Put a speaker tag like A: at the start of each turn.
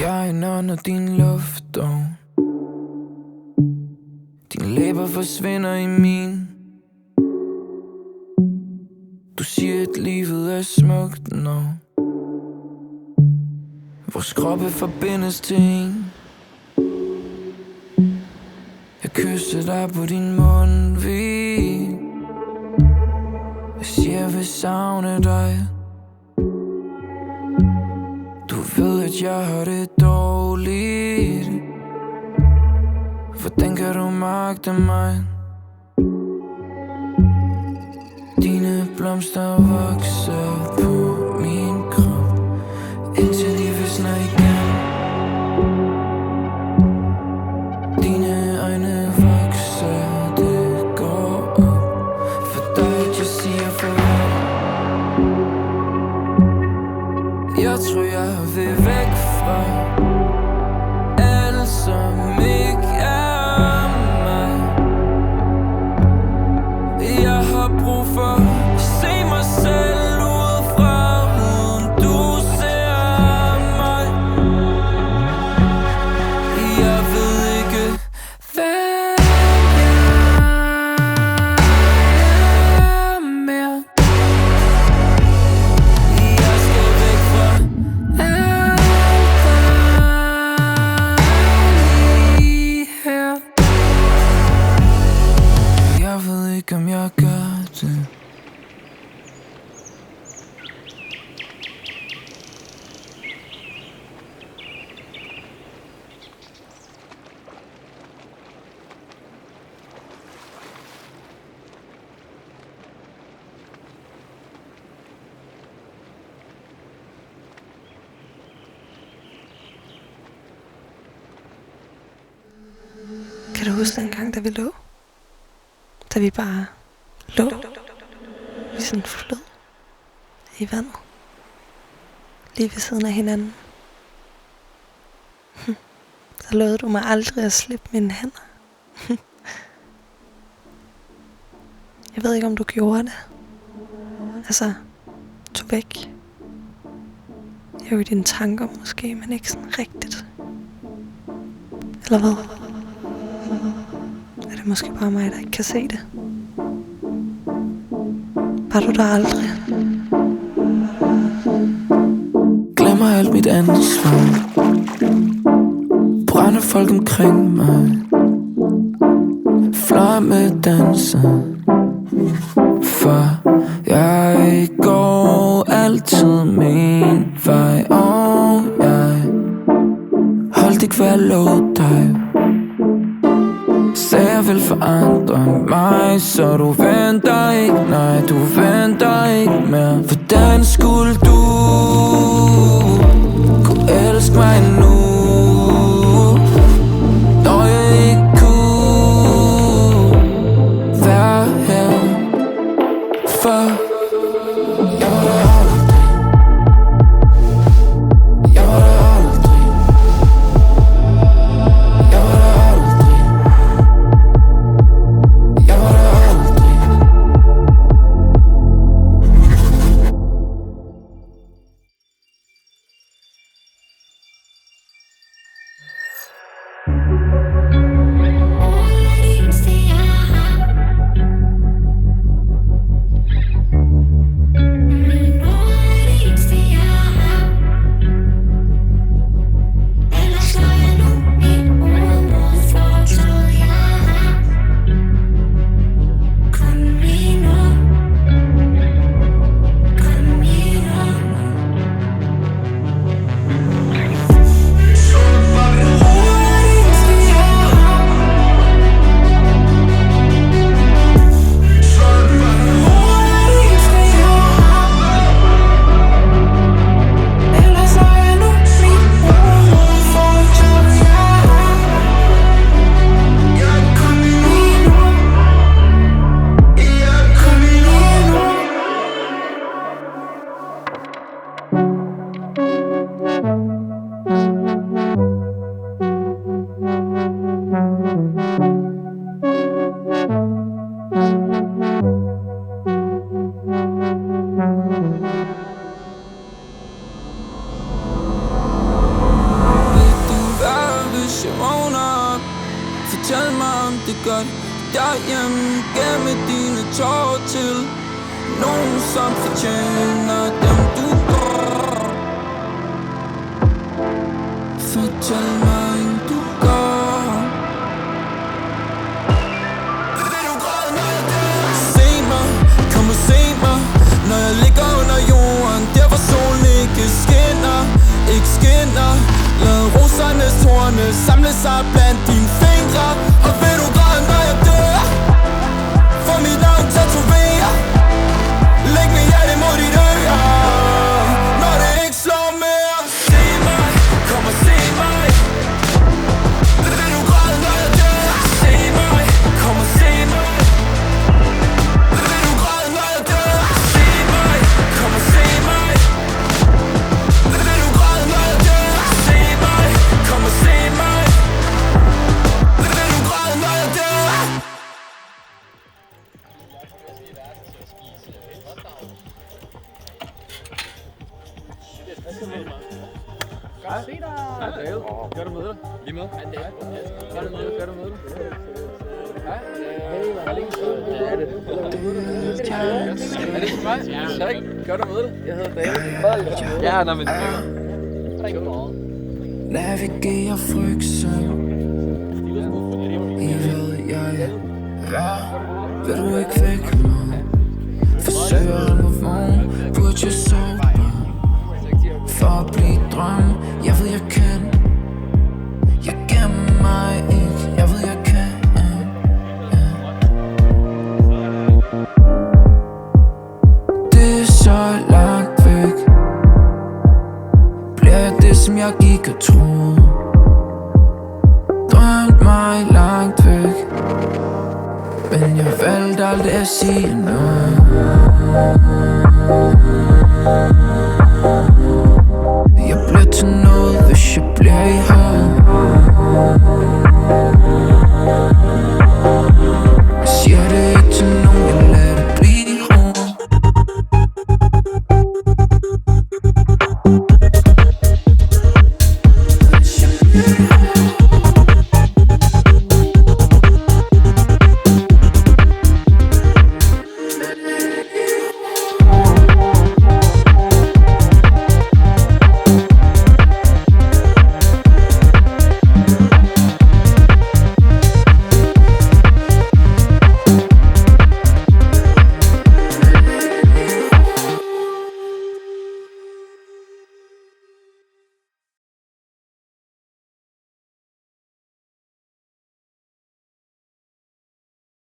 A: Jeg indånder din luft, og dine læber forsvinder i min. Du siger, at livet er smukt, når vores kroppe forbindes til en. Jeg kysser dig på din mundvig. Jeg siger, jeg vil savne dig. Du ved, at jeg har det dårligt. Hvordan kan du magte mig? Dine blomster vokser på min krop, indtil de visner igen. Dine øjne vokser, det går op for dig, at jeg siger farvel. Jeg tror, jeg vil væk fra alt, som ikke er mig. Jeg har brug for at se mig selv udefra, uden du ser mig. Jeg ved ikke, hvad jeg er mere. Jeg skal væk fra alt, der lige her. Jeg ved ikke, om jeg gør det.
B: Kan du huske den gang, da vi lå? Da vi bare lå i sådan en flod i vandet, lige ved siden af hinanden. Så lovede du mig aldrig at slippe mine hænder. Jeg ved ikke, om du gjorde det. Altså, tog væk. Jo, i dine tanker måske, men ikke sådan rigtigt. Eller hvad? Er det måske bare mig, der ikke kan se det? Var du der aldrig?
A: Glemmer alt mit ansvar. Brænder folk omkring mig. Flamme danser. For jeg går altid min vej. Og jeg holdt ikke, hvad jeg lovede dig. Sagde jeg vil forandre mig, så du venter ikke. Nej, du venter ikke mere. Hvordan skulle du kunne elske mig nu, når jeg ikke kunne være her? For jeg var der aldrig. Jeg var der aldrig. Jeg var der aldrig. Jeg var der aldrig. hjem gennem med dine tårer til nogen, som fortjener dem, du går. Fortæl mig, inden du går. Vil du græde, når jeg dør? Se mig, kom og se mig, når jeg ligger under jorden, der hvor solen ikke skinner, ikke skinner. Lad rosernes torne samle sig blandt dine fingre. Og vil du græde, når jeg dør? For mit navn tatoverer. Læg mit hjerte mod dit øre, når det ikke slår mere. Se mig, kom og se mig. Vil du græde, når jeg dør? Se mig, kom og se mig. Vil du græde, når jeg dør? Se mig, kom og se mig. Vil du græde, når jeg dør? Se mig, kom og se mig. Vil du græde, når jeg dør?
C: Gør du møde? Lige med? Gør du møde? Hej. Hvor længe siden? Er det ikke mig? Tak. Gør du møde? Jeg hedder David. Ja, nå, men
A: Navigerer frygtsøvn I ved jeg Vil du ikke vække mig? Forsøger at holde mig vågen Burde jeg sove for at blive drømme. Jeg ved jeg kan. Jeg gemmer mig ikke. Jeg ved jeg kan. Det er så langt væk. Bliver jeg det som jeg gik og troede? Drømte mig langt væk. Men jeg valgte aldrig at sige noget. Jeg bliver til noget, hvis jeg bliver i